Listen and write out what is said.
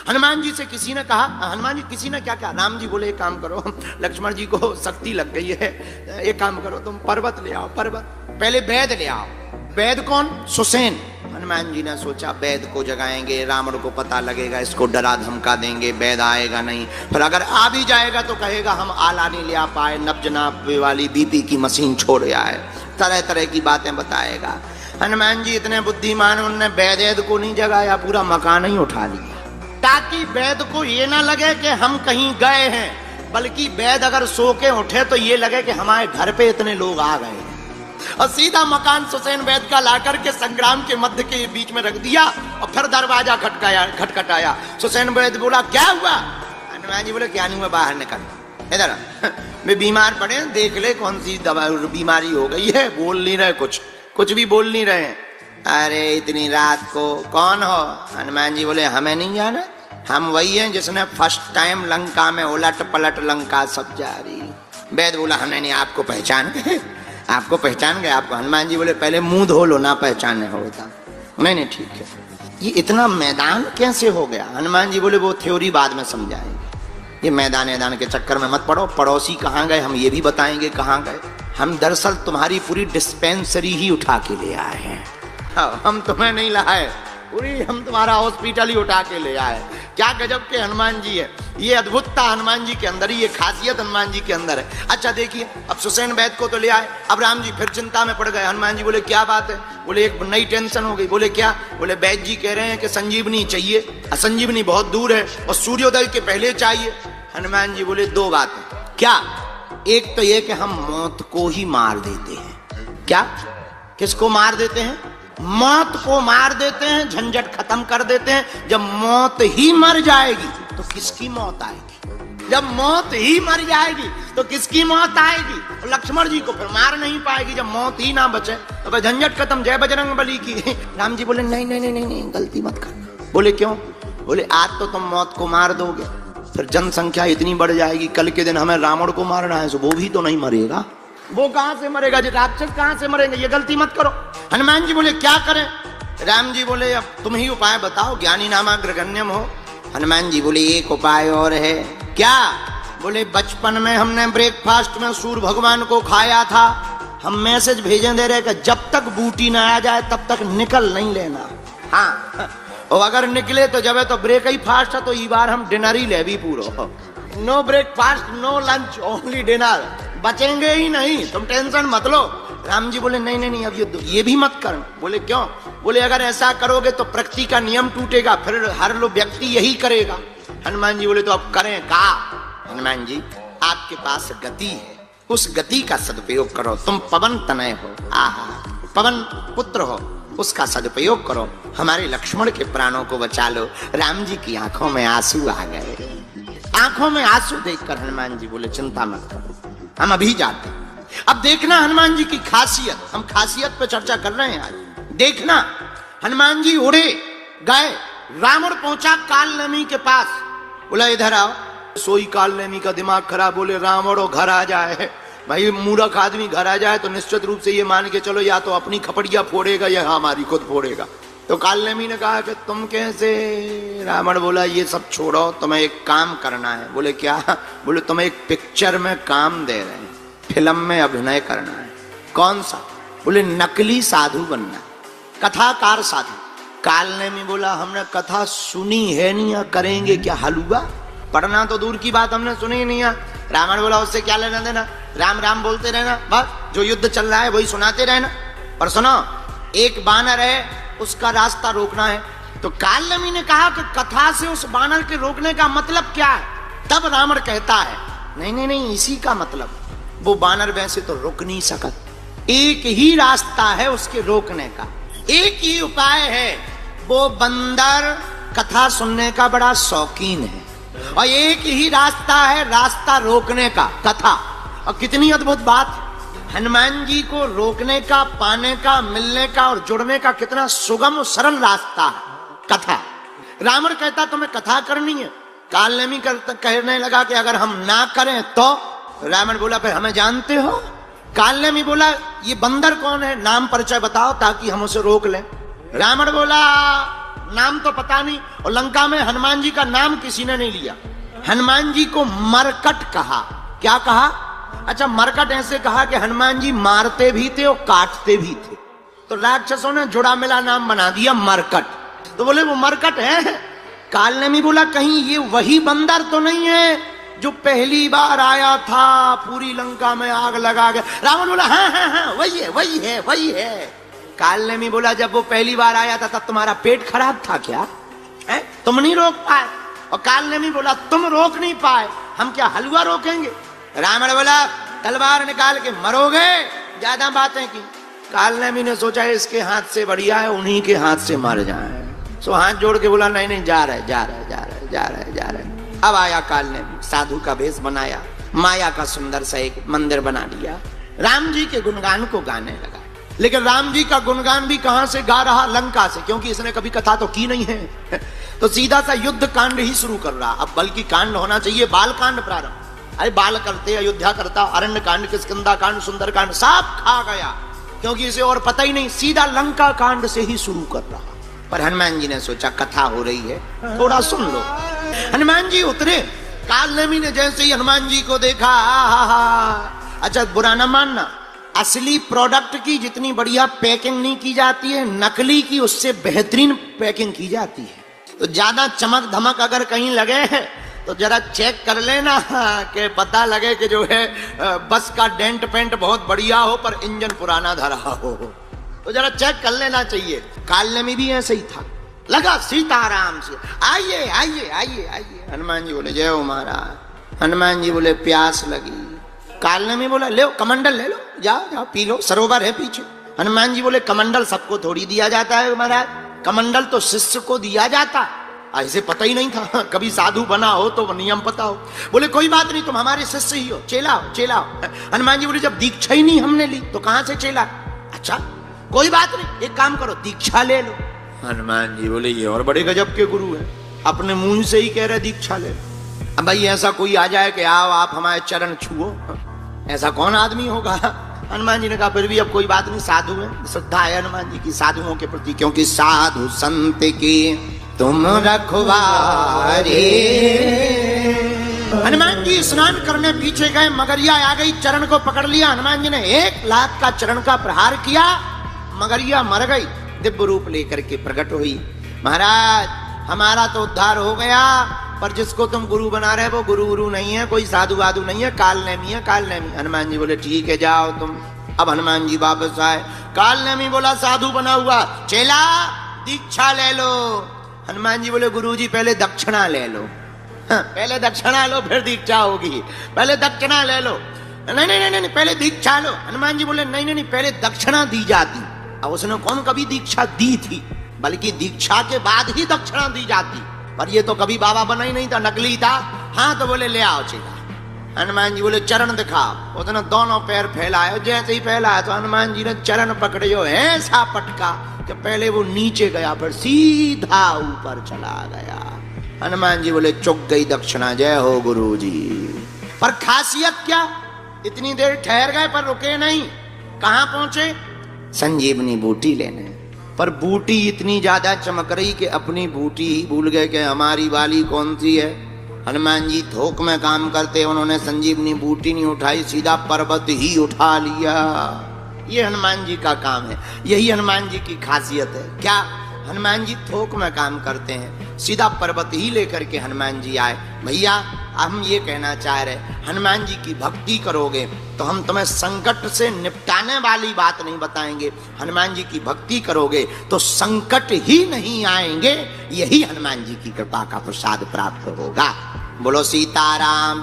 हनुमान जी से किसी ने कहा, हनुमान जी किसी ने क्या कहा, राम जी बोले एक काम करो, लक्ष्मण जी को शक्ति लग गई है, एक काम करो तुम पर्वत ले आओ, पर्वत, पहले वैद ले आओ। वैद कौन? सुसेन। हनुमान जी ने सोचा वैद को जगाएंगे, रावण को पता लगेगा, इसको डरा धमका देंगे, वैद आएगा नहीं, फिर अगर आ भी जाएगा तो कहेगा हम आला नहीं ले आ पाए, नब्ज नापे वाली बीपी की मशीन छोड़ आए, तरह तरह की बातें बताएगा। हनुमान जी इतने बुद्धिमान, उनने वैद को नहीं जगाया, पूरा मकान ही उठा लिया, ताकि वैद को ये ना लगे कि हम कहीं गए हैं, बल्कि वैद अगर सो के उठे तो ये लगे कि हमारे घर पे इतने लोग आ गए हैं। और सीधा मकान सुसेन वैद का लाकर के संग्राम के मध्य के बीच में रख दिया और फिर दरवाजा खटखटाया। सुसेन वैद बोला क्या हुआ? हनुमान जी बोले क्या नहीं हुआ, बाहर निकल, इधर वे बीमार पड़े, देख ले कौन सी दवा बीमारी हो गई है, बोल नहीं रहे, कुछ भी बोल नहीं रहे। अरे इतनी रात को कौन हो? हनुमान जी बोले हमें नहीं जाना, हम वही हैं जिसने फर्स्ट टाइम लंका में उलट पलट लंका सब जारी। वैद बोला हमने नहीं, आपको पहचान गए, आपको पहचान गए आपको। हनुमान जी बोले पहले मुंह धो लो ना पहचाने होता। नहीं ठीक है, ये इतना मैदान कैसे हो गया? हनुमान जी बोले वो थ्योरी बाद में समझाएंगे, ये मैदान के चक्कर में मत पड़ो। पड़ोसी कहाँ गए हम ये भी बताएंगे कहाँ गए। हम दरअसल तुम्हारी पूरी डिस्पेंसरी ही उठा के ले आए हैं, हम तुम्हें नहीं लाए, पूरी हम तुम्हारा हॉस्पिटल ही उठा के ले आए। क्या गजब के हनुमान जी है, ये अद्भुतता हनुमान जी के अंदर, ये खासियत हनुमान जी के अंदर है। अच्छा देखिए, अब सुसेन वैद को तो ले आए, अब राम जी फिर चिंता में पड़ गए। हनुमान जी बोले क्या बात है? बोले एक नई टेंशन हो गई। बोले क्या? बोले वैद जी कह रहे हैं कि संजीवनी चाहिए, संजीवनी बहुत दूर है और सूर्योदय के पहले चाहिए। हनुमान जी बोले दो बातें। क्या? एक तो ये कि हम मौत को ही मार देते हैं। क्या? किसको मार देते हैं? मौत को मार देते हैं, झंझट खत्म कर देते हैं। जब मौत ही मर जाएगी तो किसकी मौत आएगी? जब मौत ही मर जाएगी तो किसकी मौत आएगी? और लक्ष्मण जी को फिर मार नहीं पाएगी जब मौत ही ना बचे, तो झंझट खत्म, जय बजरंग बली की। राम जी बोले नहीं नहीं नहीं नहीं, गलती मत कर। बोले क्यों? बोले आज तो तुम मौत को मार दोगे, फिर जनसंख्या इतनी बढ़ जाएगी, कल के दिन हमें रावण को मारना है, तो वो भी तो नहीं मरेगा। वो कहां से मरेगा? जो राक्षस कहां से मरेंगे? ये गलती मत करो। हनुमान जी बोले क्या करें? राम जी बोले अब तुम ही उपाय बताओ, ज्ञानी नामाग्रगण्यम हो। हनुमान जी बोले एक उपाय और है। क्या? बोले बचपन में हमने ब्रेकफास्ट में सूर्य भगवान को खाया था, हम मैसेज भेजे दे रहे कि जब तक बूटी ना आ जाए तब तक निकल नहीं लेना। हाँ, और अगर निकले तो जब है तो ब्रेक ही फास्ट है, तो इस बार हम डिनर ही ले भी पूरा, no breakfast no lunch only dinner, बचेंगे ही नहीं, तुम टेंशन मत लो। राम जी बोले नहीं नहीं नहीं, अब ये भी मत कर। बोले क्यों? बोले अगर ऐसा करोगे तो प्रकृति का नियम टूटेगा, फिर हर लोग व्यक्ति यही करेगा। हनुमान जी बोले तो अब करें का? हनुमान जी आपके पास गति है, उस गति का सदुपयोग करो। तुम पवन तनय हो, आहा पवन पुत्र हो, उसका सदुपयोग करो, हमारे लक्ष्मण के प्राणों को बचा लो। राम जी की आंखों में आंसू आ गए, आंखों में आंसू देखकर हनुमान जी बोले चिंता मत करो, हम अभी जाते हैं। अब देखना हनुमान जी की खासियत, हम खासियत पे चर्चा कर रहे हैं आज। देखना हनुमान जी उड़े गए, रावण पहुंचा कालनेमी के पास, बोला इधर आओ। सोई कालनेमी का दिमाग खराब, बोले रावण और घर आ जाए। भाई मूर्ख आदमी घर आ जाए तो निश्चित रूप से ये मान के चलो या तो अपनी खपड़िया फोड़ेगा या हमारी खुद फोड़ेगा। तो कालनेमी ने कहा कि तुम कैसे? रावण बोला ये सब छोड़ो, तुम्हें एक काम करना है। बोले क्या? बोले तुम्हें एक पिक्चर में काम दे रहे हैं, फिल्म में अभिनय करना है। कौन सा? बोले नकली साधु बनना, कथाकार साधु। कालनेमी बोला हमने कथा सुनी है नहीं, करेंगे क्या हलवा? पढ़ना तो दूर की बात, हमने सुनी नहीं है। रावण बोला उससे क्या लेना देना, राम राम बोलते रहना, बस जो युद्ध चल रहा है वही सुनाते रहना। पर सुनो, एक बानर है, उसका रास्ता रोकना है। तो कालनेमी ने कहा कि कथा से उस बानर के रोकने का मतलब क्या है? तब रावण कहता है नहीं नहीं नहीं, इसी का मतलब, वो बानर वैसे तो रुक नहीं सकत, एक ही रास्ता है उसके रोकने का, एक ही उपाय है। वो बंदर कथा सुनने का बड़ा शौकीन है और एक ही रास्ता है रास्ता रोकने का, कथा। और कितनी अद्भुत बात, हनुमान जी को रोकने का, पाने का, मिलने का और जुड़ने का कितना सुगम और सरल रास्ता है, कथा। रावण कहता तुम्हें कथा करनी है। कालनेमी कहने लगा कि अगर हम ना करें तो? रावण बोला फिर हमें जानते हो? कालनेमी बोला ये बंदर कौन है, नाम परिचय बताओ ताकि हम उसे रोक लें। रावण बोला नाम तो पता नहीं, और लंका में हनुमान जी का नाम किसी ने नहीं लिया। हनुमान जी को मरकट कहा। क्या कहा? अच्छा, मरकट ऐसे कहा कि हनुमान जी मारते भी थे और काटते भी थे, तो राक्षसों ने जुड़ा मिला नाम बना दिया मरकट। तो बोले वो मरकट है। कालनेमी बोला कहीं ये वही बंदर तो नहीं है जो पहली बार आया था, पूरी लंका में आग लगा गया? रावण बोला हाँ हाँ हाँ वही है वही है वही है। कालनेमी बोला जब वो पहली बार आया था तब तुम्हारा पेट खराब था क्या? है? तुम नहीं रोक पाए? और कालनेमी बोला तुम रोक नहीं पाए, हम क्या हलवा रोकेंगे? रावण बोला तलवार निकाल के मरोगे, ज्यादा बातें की। कालनेमी ने सोचा इसके हाथ से बढ़िया है उन्हीं के हाथ से मर जाए, सो हाथ जोड़ के बोला नहीं नहीं जा रहे जा रहे जा रहे जा रहे जा रहे। अब आया कालनेमी, साधु का भेष बनाया, माया का सुंदर सा एक मंदिर बना लिया, राम जी के गुणगान को गाने लगा। लेकिन राम जी का गुणगान भी कहां से गा रहा? लंका से, क्योंकि इसने कभी कथा तो की नहीं है। तो सीधा सा युद्ध कांड ही शुरू कर रहा। अब बल्कि कांड होना चाहिए बाल कांड प्रारंभ। अरे बाल करते, अयोध्या करता, अरण्य कांड, किष्किंधा कांड, सुंदर कांड सब खा गया, क्योंकि इसे और पता ही नहीं। सीधा लंका कांड से ही शुरू कर रहा। पर हनुमान जी ने सोचा कथा हो रही है, थोड़ा सुन लो। हनुमान जी उतरे। कालनेमी ने जैसे ही हनुमान जी को देखा, अच्छा बुरा ना मानना, असली प्रोडक्ट की जितनी बढ़िया पैकिंग नहीं की जाती है, नकली की उससे बेहतरीन पैकिंग की जाती है। तो ज्यादा चमक धमक अगर कहीं लगे तो जरा चेक कर लेना कि पता लगे कि जो है बस का डेंट पेंट बहुत बढ़िया हो पर इंजन पुराना धरा हो, तो जरा चेक कर लेना चाहिए। कालनेमी भी ऐसे ही था, लगा सीताराम से आइए आइए आइए आइए। हनुमान जी बोले जय हो महाराज। हनुमान जी बोले प्यास लगी। कालनेमी बोला ले कमंडल ले लो, जाओ जाओ पी लो, सरोवर है पीछे। हनुमान जी बोले कमंडल सबको थोड़ी दिया जाता है महाराज, कमंडल तो शिष्य को दिया जाता। ऐसे पता ही नहीं था, कभी साधु बना हो तो नियम पता हो। बोले कोई बात नहीं, तुम हमारे शिष्य ही हो, चेला हो चेला हो। हनुमान जी बोले जब दीक्षा ही नहीं हमने ली तो कहां से चेला? अच्छा कोई बात नहीं, एक काम करो दीक्षा ले लो। हनुमान जी बोले ये और बड़े गजब के गुरु हैं, अपने मुंह से ही कह रहे दीक्षा ले लो। अब भाई ऐसा कोई आ जाए कि आओ आप हमारे चरण छुओ, ऐसा कौन आदमी होगा? हनुमान जी ने कहा फिर भी अब कोई बात नहीं, साधु है, श्रद्धा है हनुमान जी की साधुओं के प्रति, क्योंकि साधु संत की तुम रखवारे। हनुमान जी स्नान करने पीछे गए, मगरिया आ गई, चरण को पकड़ लिया। हनुमान जी ने 1 लाख का चरण का प्रहार किया, मगरिया मर गई, दिव्य रूप लेकर के प्रकट हुई। महाराज हमारा तो उद्धार हो गया, पर जिसको तुम गुरु बना रहे वो गुरु नहीं है, कोई साधु वाधु नहीं है, कालनेमी है कालनेमी। हनुमान जी बोले ठीक है जाओ तुम। अब हनुमान जी वापस आए। कालनेमी बोला साधु बना हुआ, चेला दीक्षा ले लो। हनुमान जी बोले गुरु जी पहले दक्षिणा ले लो। पहले दक्षिणा लो फिर दीक्षा होगी, पहले दक्षिणा ले लो। नहीं नहीं नहीं नहीं पहले दीक्षा लो। हनुमान जी बोले नहीं नहीं नहीं पहले दक्षिणा दी जाती। अब उसने कौन कभी दीक्षा दी थी, बल्कि दीक्षा के बाद ही दक्षिणा दी जाती, पर ये तो कभी बाबा बना ही नहीं था, नकली था। हाँ तो बोले ले आओ चेला। हनुमान जी बोले चरण दिखाओ। उसने दोनों पैर फैलाए, जैसे ही फैलाया तो हनुमान जी ने चरण पकड़े, जो ऐसा पटका कि पहले वो नीचे गया फिर सीधा ऊपर चला गया। हनुमान जी बोले चुक गई दक्षिणा, जय हो गुरु जी। पर खासियत क्या, इतनी देर ठहर गए पर रुके नहीं। कहां पहुंचे? संजीवनी बूटी लेने। पर बूटी इतनी ज्यादा चमक रही कि अपनी बूटी ही भूल गए कि हमारी वाली कौन सी है। हनुमान जी थोक में काम करते, उन्होंने संजीवनी बूटी नहीं उठाई, सीधा पर्वत ही उठा लिया। ये हनुमान जी का काम है, यही हनुमान जी की खासियत है। क्या? हनुमान जी थोक में काम करते हैं, सीधा पर्वत ही लेकर के हनुमान जी आए। भैया हम ये कहना चाह रहे, हनुमान जी की भक्ति करोगे तो हम तुम्हें संकट से निपटाने वाली बात नहीं बताएंगे, हनुमान जी की भक्ति करोगे तो संकट ही नहीं आएंगे। यही हनुमान जी की कृपा का प्रसाद प्राप्त होगा। बोलो सीताराम।